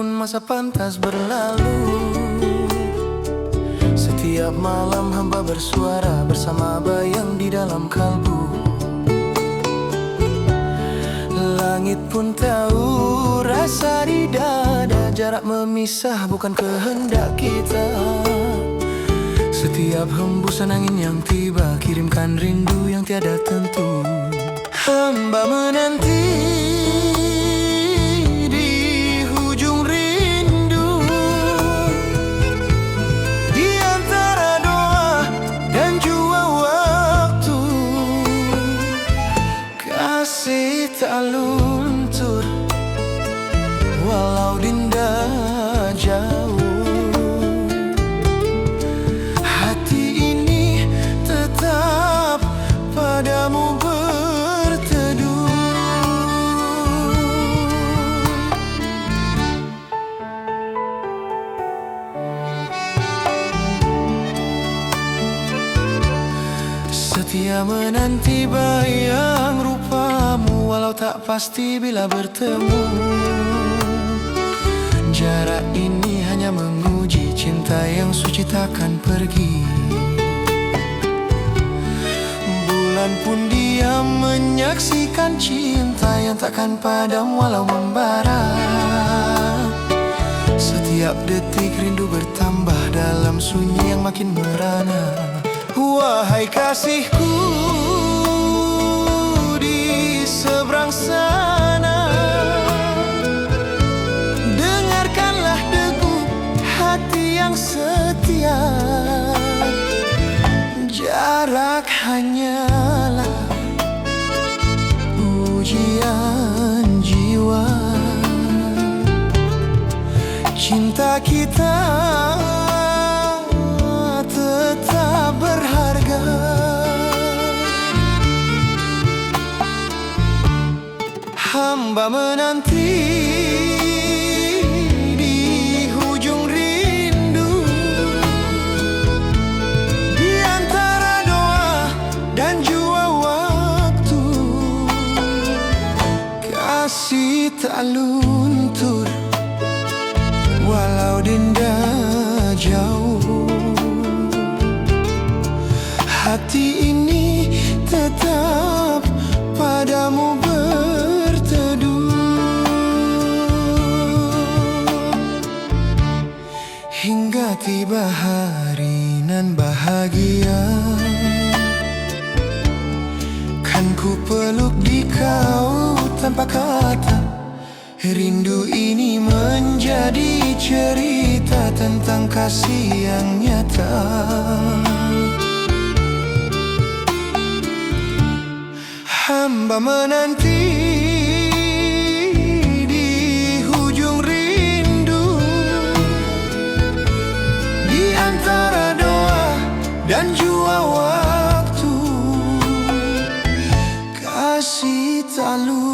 pun masa pantas berlalu. Setiap malam hamba bersuara bersama bayang di dalam kalbu. Langit pun tahu rasa di dada, jarak memisah bukan kehendak kita. Setiap hembusan angin yang tiba kirimkan rindu yang tiada tentu. Hamba menanti di hujung rindu, di antara doa dan jua waktu. Kasih tak luntur walau dinda jauh. Hati ini tetap padamu berteduh. Setia menanti bayang rupamu, walau tak pasti bila bertemu. Jarak ini hanya menguji cinta yang suci takkan pergi. Bulan pun diam menyaksikan cinta yang takkan padam walau membara. Setiap detik rindu bertambah dalam sunyi yang makin merana. Wahai kasihku di seberang sana, dengarkanlah degup hati yang setia. Jarak hanyalah ujian jiwa. Cinta kita tetap berharga. Hamba menanti di hujung rindu, di antara doa dan jua waktu. Kasih tak luntur walau dinda jauh. Hati ini tetap padamu berteduh. Hingga tiba hari nan bahagia, kan ku peluk di kau tanpa kata. Rindu ini menjadi cerita tentang kasih yang nyata. Hamba menanti di hujung rindu, di antara doa dan jua waktu. Kasih tak lupa